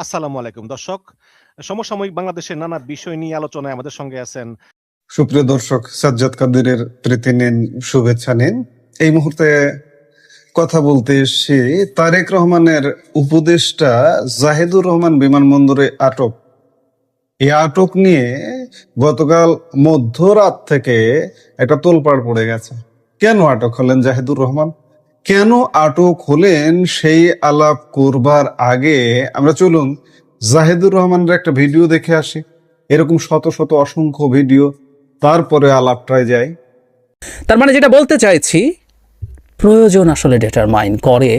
আসসালামু আলাইকুম দর্শক। সমসাময়িক বাংলাদেশের নানা বিষয় নিয়ে আলোচনায় আমাদের সঙ্গে আছেন সুপ্রিয় দর্শক, সাজ্জাদ কাদেরের প্রীতি নিন, শুভেচ্ছা নিন। এই মুহূর্তে কথা বলতে এসেছি তারেক রহমানের উপদেষ্টা জাহিদুর রহমান বিমানবন্দরে আটক। এই আটক নিয়ে গতকাল মধ্যরাত থেকে একটা তোলপাড় পড়ে গেছে। কেন আটক হলেন জাহিদুর রহমান, কেন আটক হলেন, সেই আলাপ করবার আগে আমরা চলুন জাহিদুর রহমানের একটা ভিডিও দেখে আসি। এরকম শত শত অসংখ্য ভিডিও, তারপরে আলাপটায় যাই। তার মানে যেটা বলতে চাইছি, প্রয়োজন আসলে ডিটারমাইন করে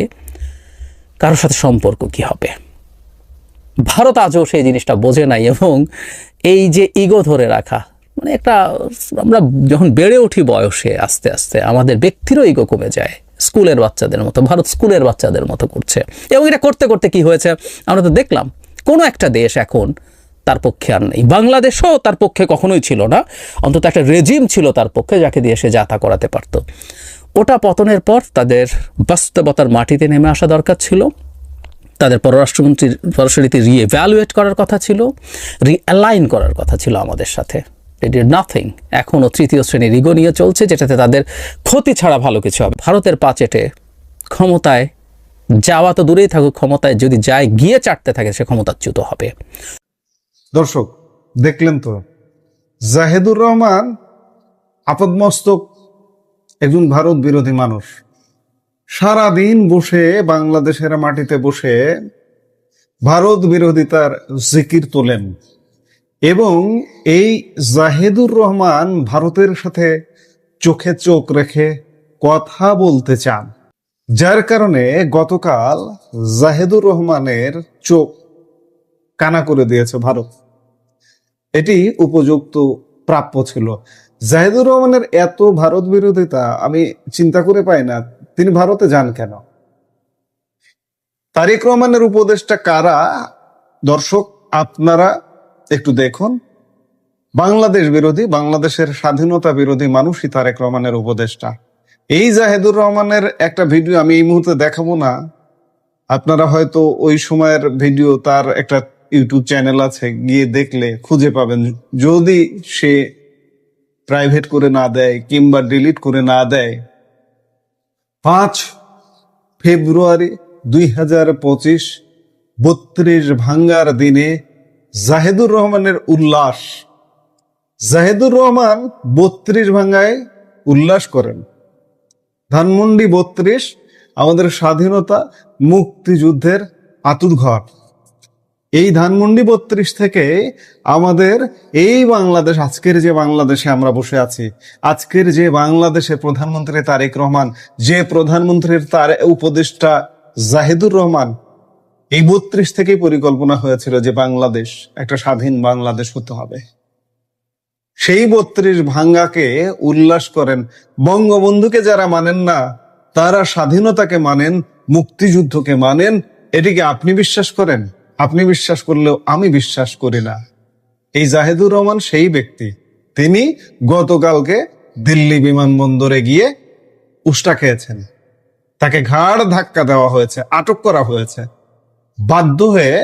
কারোর সাথে সম্পর্ক কি হবে। ভারত আজও সেই জিনিসটা বোঝে নাই, এবং এই যে ইগো ধরে রাখা, মানে একটা আমরা যখন বেড়ে উঠি বয়সে আস্তে আস্তে আমাদের ব্যক্তিরও ইগো কমে যায়, স্কুলের বাচ্চাদের মতো। ভারত স্কুলের বাচ্চাদের মতো করছে, এবং এটা করতে করতে কি হয়েছে আমরা তো দেখলাম। কোনো একটা দেশ এখন তার পক্ষে আর নেই। বাংলাদেশও তার পক্ষে কখনোই ছিল না, অন্তত একটা রেজিম ছিল তার পক্ষে যাকে দিয়ে সে যাতা করাতে পারত। ওটা পতনের পর তাদের বাস্তবতার মাটিতে নেমে আসা দরকার ছিল। তাদের পররাষ্ট্রমন্ত্রীর পররাষ্ট্রনীতি রিএভ্যালুয়েট করার কথা ছিল, রিঅ্যালাইন করার কথা ছিল আমাদের সাথে। It did nothing. এখনও তৃতীয় শ্রেণীর ইগো নিয়ে চলছে, যেটাতে তাদের ক্ষতি ছাড়া ভালো কিছু হবে। ভারতের পাচেটে ক্ষমতায় যাওয়া তো দূরেই থাকুক, ক্ষমতায় যদি যায় গিয়ে চাটতে থাকে, সে ক্ষমতাচ্যুত হবে। দর্শক দেখলেন তো, জাহিদুর রহমান আপাদমস্তক একজন ভারত বিরোধী মানুষ। সারাদিন বসে বাংলাদেশের মাটিতে বসে ভারত বিরোধিতার জিকির তোলেন, এবং এই জাহিদুর রহমান ভারতের সাথে চোখে চোখ রেখে কথা বলতে চান, যার কারণে গতকাল জাহিদুর রহমানের চোখ কানা করে দিয়েছে ভারত। এটি উপযুক্ত, প্রাপ্য ছিল। জাহিদুর রহমানের এত ভারত বিরোধিতা আমি চিন্তা করে পাই না তিনি ভারতে যান কেন। তারেক রহমানের উপদেষ্টা কারা? দর্শক আপনারা একটু দেখুন। বাংলাদেশ বিরোধী, বাংলাদেশের স্বাধীনতা বিরোধী মানুষই তারেক রহমানের উপদেষ্টা। এই জাহিদুর রহমানের একটা ভিডিও আমি এই মুহূর্তে দেখাবো না, আপনারা হয়তো ওই সময়ের ভিডিও, তার একটা ইউটিউব চ্যানেল আছে, গিয়ে দেখলে খুঁজে পাবেন। যদি সে প্রাইভেট করে না দেয় কিংবা ডিলিট করে না দেয়, 5 ফেব্রুয়ারি 2025 32 ভাঙ্গার দিনে জাহিদুর রহমানের উল্লাস। জাহিদুর রহমান 32 ভাঙ্গায় উল্লাস করেন। ধানমন্ডি 32 আমাদের স্বাধীনতা মুক্তিযুদ্ধের আতুরঘর। এই ধানমন্ডি 32 থেকে আমাদের এই বাংলাদেশ, আজকের যে বাংলাদেশে আমরা বসে আছি, আজকের যে বাংলাদেশে প্রধানমন্ত্রী তারেক রহমান, যে প্রধানমন্ত্রীর তার উপদেষ্টা জাহিদুর রহমান, এই 32 থেকেই পরিকল্পনা হয়েছিল যে বাংলাদেশ একটা স্বাধীন বাংলাদেশ হতে হবে। সেই 32 ভাঙ্গাকে উল্লাস করেন। বঙ্গবন্ধুকে যারা মানেন না, তারা স্বাধীনতাকে মানেন, মুক্তিযুদ্ধকে মানেন। এটিকে আপনি বিশ্বাস করেন? আপনি বিশ্বাস করলেও আমি বিশ্বাস করি না। এই জাহিদুর রহমান সেই ব্যক্তি, তিনি গতকালকে দিল্লি বিমানবন্দরে গিয়ে উষ্টা খেয়েছেন। তাকে ঘাড় ধাক্কা দেওয়া হয়েছে, আটক করা হয়েছে। বাধ্য হয়ে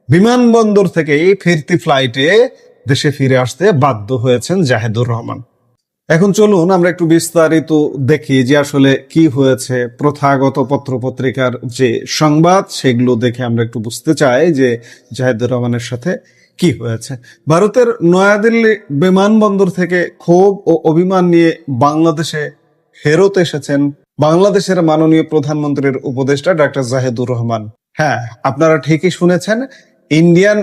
বিমানবন্দর থেকে ফিরতি ফ্লাইটে দেশে ফিরে আসতে বাধ্য হয়েছেন জাহিদুর রহমান। এখন চলুন আমরা একটু বিস্তারিত দেখি যে আসলে কি হয়েছে। প্রথাগত পত্রপত্রিকার যে সংবাদ, সেগুলো দেখে আমরা একটু বুঝতে চাই যে জাহিদুর রহমানের সাথে কি হয়েছে। ভারতের নয়াদিল্লি বিমানবন্দর থেকে ক্ষোভ ও অভিমান নিয়ে বাংলাদেশে ফেরত এসেছেন বাংলাদেশের মাননীয় প্রধানমন্ত্রীর উপদেষ্টা ডক্টর জাহিদুর রহমান। হ্যাঁ, আপনারা ঠিকই শুনেছেন, ইন্ডিয়ান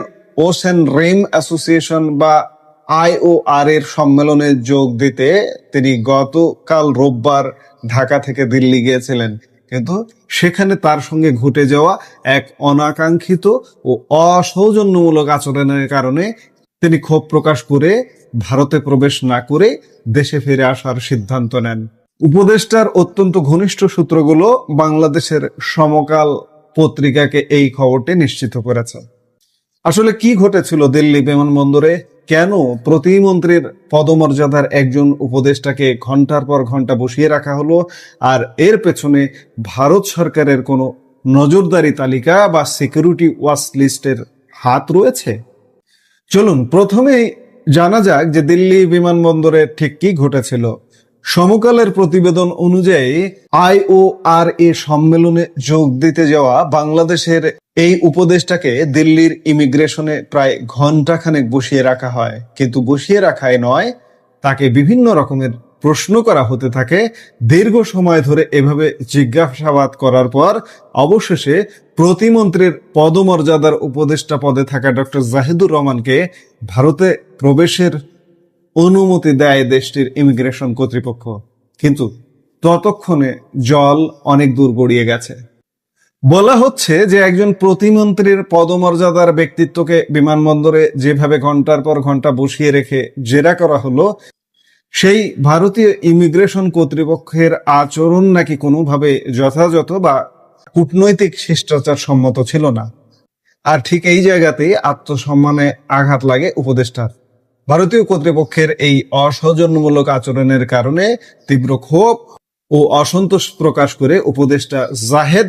ওশেন রিম অ্যাসোসিয়েশন বা IOR এর সম্মেলনে যোগ দিতে তিনি গতকাল রোববার ঢাকা থেকে দিল্লি গিয়েছিলেন, কিন্তু সেখানে তার সঙ্গে ঘটে যাওয়া এক অনাকাঙ্ক্ষিত ও অসৌজন্যমূলক আচরণের কারণে তিনি ক্ষোভ প্রকাশ করে ভারতে প্রবেশ না করে দেশে ফিরে আসার সিদ্ধান্ত নেন। উপদেষ্টার অত্যন্ত ঘনিষ্ঠ সূত্রগুলো বাংলাদেশের সমকাল পত্রিকাকে এই খবরটি নিশ্চিত করেছে। আসলে কি ঘটেছিল দিল্লি বিমানবন্দরে? কেন প্রতিমন্ত্রীর পদমর্যাদার একজন উপদেষ্টাকে ঘন্টার পর ঘন্টা বসিয়ে রাখা হলো? আর এর পেছনে ভারত সরকারের কোনো নজরদারি তালিকা বা সিকিউরিটি ওয়াচ লিস্টের হাত রয়েছে? চলুন প্রথমেই জানা যাক যে দিল্লি বিমানবন্দরে ঠিক কি ঘটেছিল। সমকালের প্রতিবেদন অনুযায়ী IORA সম্মেলনে যোগ দিতে যাওয়া বাংলাদেশের এই উপদেষ্টাকে দিল্লির ইমিগ্রেশনে প্রায় ঘন্টাখানেক বসিয়ে রাখা হয়, কিন্তু বসিয়ে রাখাই নয়, তাকে বিভিন্ন রকমের প্রশ্ন করা হতে থাকে। দীর্ঘ সময় ধরে এভাবে জিজ্ঞাসাবাদ করার পর অবশেষে প্রতিমন্ত্রীর পদমর্যাদার উপদেষ্টা পদে থাকা ডক্টর জাহিদুর রহমানকে ভারতে প্রবেশের অনুমতি দেয় দেশটির ইমিগ্রেশন কর্তৃপক্ষ। কিন্তু ততক্ষণে জল অনেক দূর গড়িয়ে গেছে। বলা হচ্ছে যে একজন প্রতিমন্ত্রীর পদমর্যাদার ব্যক্তিত্বকে বিমানবন্দরে যেভাবে ঘন্টার পর ঘন্টা বসিয়ে রেখে জেরা করা হলো, সেই ভারতীয় ইমিগ্রেশন কর্তৃপক্ষের আচরণ নাকি কোনোভাবে যথাযথ বা কূটনৈতিক শিষ্টাচার সম্মত ছিল না। আর ঠিক এই জায়গাতেই আত্মসম্মানে আঘাত লাগে উপদেষ্টার। ভারতীয় কর্তৃপক্ষের এই অসৌজন্যমূলক আচরণের কারণে তীব্র ক্ষোভ ও অসন্তোষ প্রকাশ করে উপদেষ্টা জাহেদ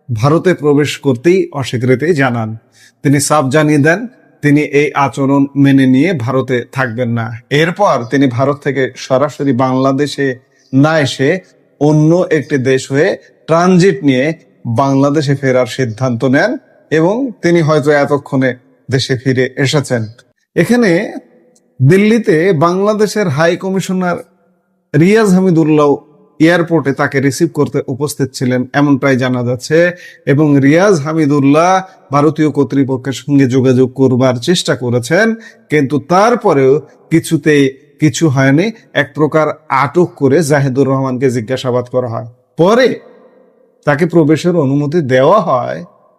ভারতে প্রবেশ করতেই অস্বীকৃতি জানান। তিনি সাফ জানিয়ে দেন তিনি এই আচরণ মেনে নিয়ে ভারতে থাকবেন না। এরপর তিনি ভারত থেকে সরাসরি বাংলাদেশে না এসে অন্য একটি দেশ হয়ে ট্রানজিট নিয়ে বাংলাদেশে ফেরার সিদ্ধান্ত নেন এবং তিনি হয়তো এতক্ষণে দেশে ফিরে এসেছেন। এখানে দিল্লিতে বাংলাদেশের হাই কমিশনার রিয়াজ হামিদুল্লাহ এয়ারপোর্টে তাকে রিসিভ করতে উপস্থিত ছিলেন এমনটাই জানা যাচ্ছে, এবং রিয়াজ হামিদুল্লাহ ভারতীয় কর্তৃপক্ষের সঙ্গে যোগাযোগ করবার চেষ্টা করেছেন, কিন্তু তারপরেও কিছুতেই কিছু হয়নি। এক প্রকার আটক করে জাহিদুর রহমানকে জিজ্ঞাসাবাদ করা হয়। পরে তাকে প্রবেশের অনুমতি দেওয়া হয়,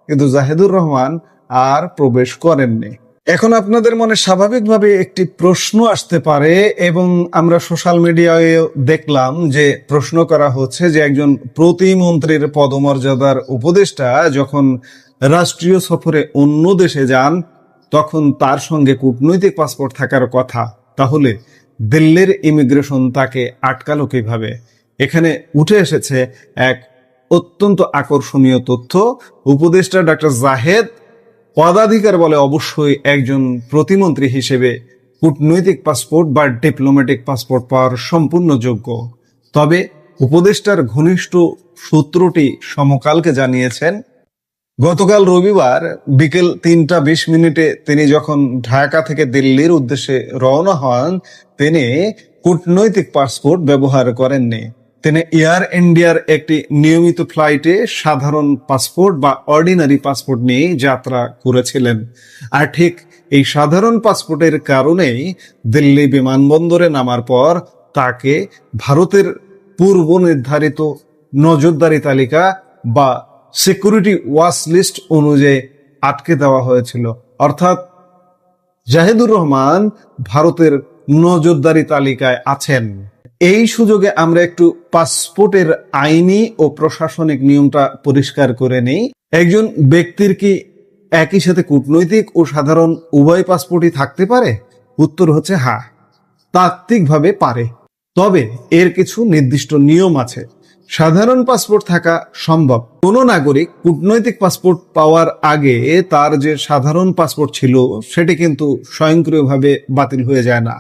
কিন্তু জাহিদুর রহমান আর প্রবেশ করেননি। এখন আপনাদের মনে স্বাভাবিকভাবে একটি প্রশ্ন আসতে পারে, এবং আমরা সোশ্যাল মিডিয়ায় দেখলাম যে প্রশ্ন করা হচ্ছে যে একজন প্রতিমন্ত্রীর পদমর্যাদার উপদেষ্টা যখন রাষ্ট্রীয় সফরে অন্য দেশে যান তখন তার সঙ্গে কূটনৈতিক পাসপোর্ট থাকার কথা, তাহলে দিল্লির ইমিগ্রেশন তাকে আটকালো কিভাবে? এখানে উঠে এসেছে এক অত্যন্ত আকর্ষণীয় তথ্য। উপদেষ্টা ডক্টর জাহেদ পদাধিকার বলে অবশ্যই একজন প্রতিমন্ত্রী হিসেবে কূটনৈতিক পাসপোর্ট বা ডিপ্লোম্যাটিক পাসপোর্ট পাওয়ার সম্পূর্ণ যোগ্য। তবে উপদেষ্টার ঘনিষ্ঠ সূত্রটি সমকালকে জানিয়েছেন, গতকাল রবিবার বিকেল 3:20 তিনি যখন ঢাকা থেকে দিল্লির উদ্দেশ্যে রওনা হন, তিনি কূটনৈতিক পাসপোর্ট ব্যবহার করেননি। তিনি এয়ার ইন্ডিয়ার একটি নিয়মিত ফ্লাইটে সাধারণ পাসপোর্ট বা অর্ডিনারি পাসপোর্ট নিয়ে যাত্রা করেছিলেন। আর ঠিক এই সাধারণ পাসপোর্টের কারণেই দিল্লি বিমানবন্দরে নামার পর তাকে ভারতের পূর্ব নির্ধারিত নজরদারি তালিকা বা সিকিউরিটি ওয়াচ লিস্ট অনুযায়ী আটকে দেওয়া হয়েছিল। অর্থাৎ জাহিদুর রহমান ভারতের নজরদারি তালিকায় আছেন। এই সুযোগে আমরা একটু পাসপোর্টের আইনি ও প্রশাসনিক নিয়মটা পরিষ্কার করে নেই। একজন ব্যক্তির কি একই সাথে কূটনৈতিক ও সাধারণ উভয় পাসপোর্টই থাকতে পারে? উত্তর হচ্ছে হ্যাঁ, তাত্ত্বিকভাবে পারে, তবে এর কিছু নির্দিষ্ট নিয়ম আছে। সাধারণ পাসপোর্ট থাকা সম্ভব। কোনো নাগরিক কূটনৈতিক পাসপোর্ট পাওয়ার আগে তার যে সাধারণ পাসপোর্ট ছিল সেটি কিন্তু স্বয়ংক্রিয়ভাবে বাতিল হয়ে যায় না।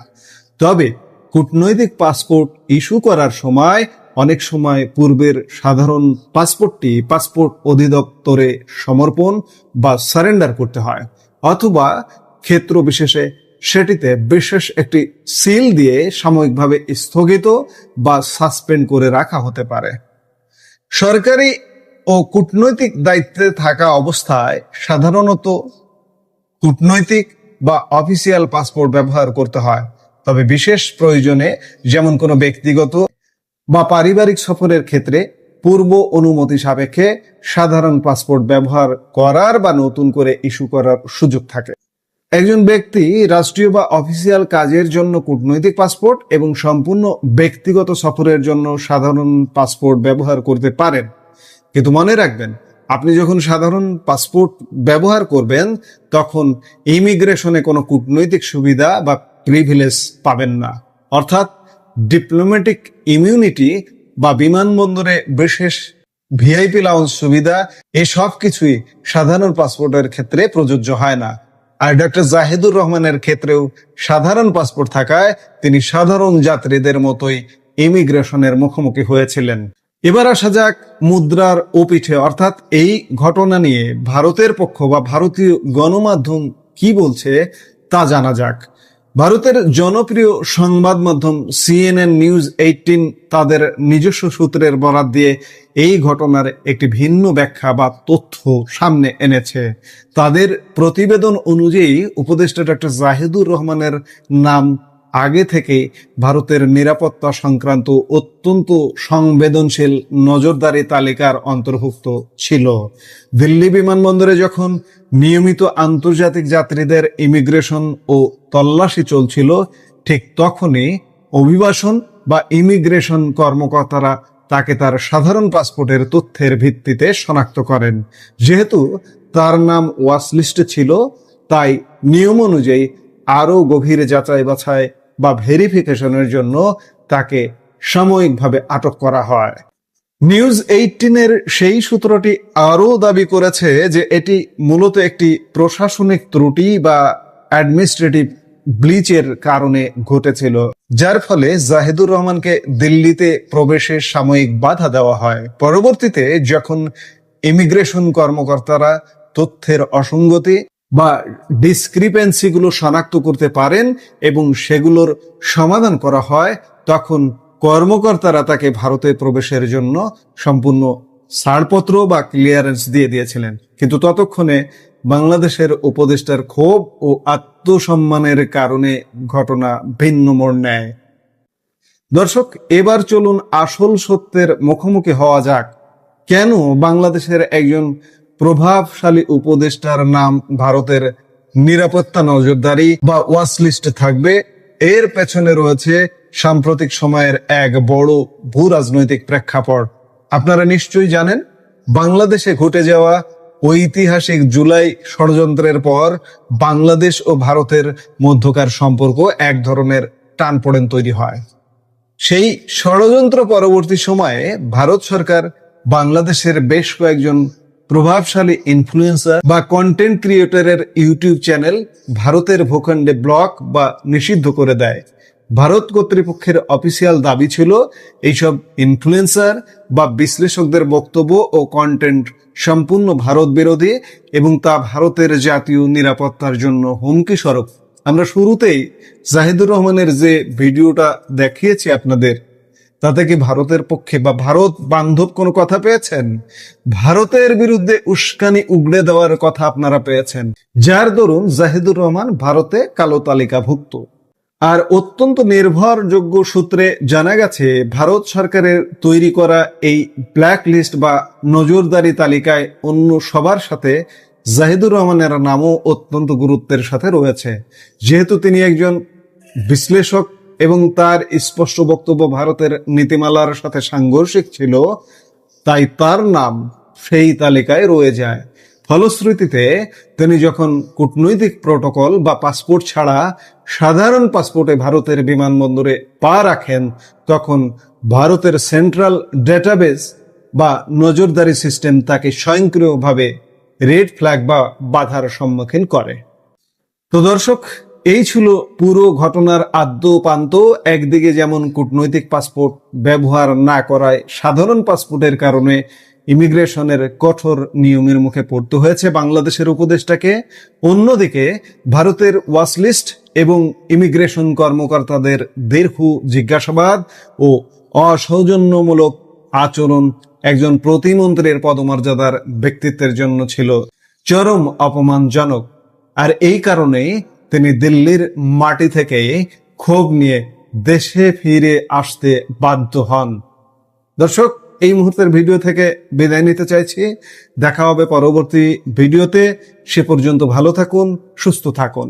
তবে কূটনৈতিক পাসপোর্ট ইস্যু করার সময় অনেক সময় পূর্বের সাধারণ পাসপোর্টটি পাসপোর্ট অধিদপ্তরে সমর্পণ বা সারেন্ডার করতে হয়, অথবা ক্ষেত্র বিশেষে সেটিতে বিশেষ একটি সিল দিয়ে সাময়িকভাবে স্থগিত বা সাসপেন্ড করে রাখা হতে পারে। সরকারি ও কূটনৈতিক দায়িত্বে থাকা অবস্থায় সাধারণত কূটনৈতিক বা অফিসিয়াল পাসপোর্ট ব্যবহার করতে হয়। তবে বিশেষ প্রয়োজনে, যেমন কোনো ব্যক্তিগত বা পারিবারিক সফরের ক্ষেত্রে পূর্ব অনুমতি সাপেক্ষে সাধারণ পাসপোর্ট ব্যবহার করার বা নতুন করে ইস্যু করার সুযোগ থাকে। একজন ব্যক্তি রাষ্ট্রীয় বা অফিসিয়াল কাজের জন্য কূটনৈতিক পাসপোর্ট এবং সম্পূর্ণ ব্যক্তিগত সফরের জন্য সাধারণ পাসপোর্ট ব্যবহার করতে পারেন, কিন্তু মনে রাখবেন, আপনি যখন সাধারণ পাসপোর্ট ব্যবহার করবেন তখন ইমিগ্রেশনে কোনো কূটনৈতিক সুবিধা বা প্রিভিলেজ পাবেন না। অর্থাৎ ডিপ্লোম্যাটিক ইমিউনিটি বা বিমানবন্দরে বিশেষ ভিআইপি লাউঞ্জ সুবিধা, এসব কিছুই সাধারণ পাসপোর্টের ক্ষেত্রে প্রযোজ্য হয় না। আর ডক্টর জাহিদুর রহমানের ক্ষেত্রেও সাধারণ পাসপোর্ট থাকায় তিনি সাধারণ যাত্রীদের মতোই ইমিগ্রেশনের মুখোমুখি হয়েছিলেন। এবার আসা যাক মুদ্রার ওপিঠে, অর্থাৎ এই ঘটনা নিয়ে ভারতের পক্ষ বা ভারতীয় গণমাধ্যম কি বলছে তা জানা যাক। ভারতের জনপ্রিয় সংবাদ মাধ্যম CNN নিউজ 18 তাদের নিজস্ব সূত্রের বরাত দিয়ে এই ঘটনার একটি ভিন্ন ব্যাখ্যা বা তথ্য সামনে এনেছে। তাদের প্রতিবেদন অনুযায়ী উপদেষ্টা ডক্টর জাহিদুর রহমানের নাম আগে থেকে ভারতের নিরাপত্তা সংক্রান্ত অত্যন্ত সংবেদনশীল নজরদারি তালিকার অন্তর্ভুক্ত ছিল। দিল্লি বিমানবন্দরে যখন নিয়মিত আন্তর্জাতিক যাত্রীদের ইমিগ্রেশন ও তল্লাশি চলছিল, ঠিক তখনই অভিবাসন বা ইমিগ্রেশন কর্মকর্তারা তাকে তার সাধারণ পাসপোর্টের তথ্যের ভিত্তিতে শনাক্ত করেন। যেহেতু তার নাম ওয়াচলিস্টে ছিল, তাই নিয়ম অনুযায়ী আরো গভীর যাচাই বাছাই বা ভেরিফিকেশনের জন্য তাকে সাময়িকভাবে আটক করা হয়। নিউজ 18 সেই সূত্রটি আরো দাবি করেছে যে এটি মূলত একটি প্রশাসনিক ত্রুটি বা অ্যাডমিনিস্ট্রেটিভ ব্লিচের কারণে ঘটেছিল, যার ফলে জাহিদুর রহমানকে দিল্লিতে প্রবেশে সাময়িক বাধা দেওয়া হয়। পরবর্তীতে যখন ইমিগ্রেশন কর্মকর্তারা তথ্যের অসঙ্গতি বা ডিসক্রিপেন্সি গুলো শনাক্ত করতে পারেন এবং সেগুলোর সমাধান করা হয়, তখন কর্মকর্তারা তাকে ভারতে প্রবেশের জন্য সম্পূর্ণ ছাড়পত্র বা ক্লিয়ারেন্স দিয়ে দিয়েছিলেন। কিন্তু ততক্ষণে বাংলাদেশের উপদেষ্টার ক্ষোভ ও আত্মসম্মানের কারণে ঘটনা ভিন্ন মোড় নেয়। দর্শক, এবার চলুন আসল সত্যের মুখোমুখি হওয়া যাক। কেন বাংলাদেশের একজন প্রভাবশালী উপদেষ্টার নাম ভারতের নিরাপত্তা নজরদারি বা ওয়াচ লিস্টে থাকবে? এর পেছনে রয়েছে সাম্প্রতিক সময়ের এক বড় ভূ রাজনৈতিক প্রেক্ষাপট। আপনারা নিশ্চয়ই জানেন, বাংলাদেশে ঘটে যাওয়া ঐতিহাসিক জুলাই ষড়যন্ত্রের পর বাংলাদেশ ও ভারতের মধ্যকার সম্পর্ক এক ধরনের টানপোড়েন তৈরি হয়। সেই ষড়যন্ত্র পরবর্তী সময়ে ভারত সরকার বাংলাদেশের বেশ কয়েকজন প্রভাবশালী ইনফ্লুয়েন্সার বা কন্টেন্ট ক্রিয়েটরের ইউটিউব চ্যানেল ভারতের ভূখণ্ডে ব্লক বা নিষিদ্ধ করে দেয়। ভারত কর্তৃপক্ষের অফিসিয়াল দাবি ছিল এইসব ইনফ্লুয়েন্সার বা বিশ্লেষকদের বক্তব্য ও কন্টেন্ট সম্পূর্ণ ভারত বিরোধী এবং তা ভারতের জাতীয় নিরাপত্তার জন্য হুমকি স্বরূপ। আমরা শুরুতেই জাহিদুর রহমানের যে ভিডিওটা দেখিয়েছি আপনাদের, তাতে কি ভারতের পক্ষে বা ভারত বান্ধব কোনো কথা পেয়েছেন? ভারতের বিরুদ্ধে উস্কানি উগড়ে দেওয়ার কথা আপনারা পেয়েছেন, যার দরুন জাহিদুর রহমান ভারতে কালো তালিকাভুক্ত। আর অত্যন্ত নির্ভরযোগ্য সূত্রে জানা গেছে, ভারত সরকারের তৈরি করা এই ব্ল্যাক লিস্ট বা নজরদারি তালিকায় অন্য সবার সাথে জাহিদুর রহমানের নামও অত্যন্ত গুরুত্বের সাথে রয়েছে। যেহেতু তিনি একজন বিশ্লেষক এবং তার স্পষ্ট বক্তব্য ভারতের নীতিমালার সাথে সাংঘর্ষিক ছিল, তাই তার নাম সেই তালিকায় রয়ে যায়। ফলশ্রুতিতে তিনি যখন কূটনৈতিক প্রটোকল বা পাসপোর্ট ছাড়া সাধারণ পাসপোর্টে ভারতের বিমানবন্দরে পা রাখেন, তখন ভারতের সেন্ট্রাল ডেটাবেস বা নজরদারি সিস্টেম তাকে স্বয়ংক্রিয়ভাবে রেড ফ্ল্যাগ বা বাধার সম্মুখীন করে। তো দর্শক, এই ছিল পুরো ঘটনার আদ্য পান্ত। একদিকে যেমন কূটনৈতিক পাসপোর্ট ব্যবহার না করায় সাধারণ পাসপোর্টের কারণে ইমিগ্রেশনের কঠোর নিয়মের মুখে পড়তে হয়েছে বাংলাদেশের উপদেষ্টাকে, অন্যদিকে ভারতের ওয়াচলিস্ট এবং ইমিগ্রেশন কর্মকর্তাদের দীর্ঘ জিজ্ঞাসাবাদ ও অসৌজন্যমূলক আচরণ একজন প্রতিমন্ত্রীর পদমর্যাদার ব্যক্তিত্বের জন্য ছিল চরম অপমানজনক। আর এই কারণেই তিনি দিল্লির মাটি থেকে ক্ষোভ নিয়ে দেশে ফিরে আসতে বাধ্য হন। দর্শক, এই মুহূর্তের ভিডিও থেকে বিদায় নিতে চাইছি। দেখা হবে পরবর্তী ভিডিওতে। সে পর্যন্ত ভালো থাকুন, সুস্থ থাকুন।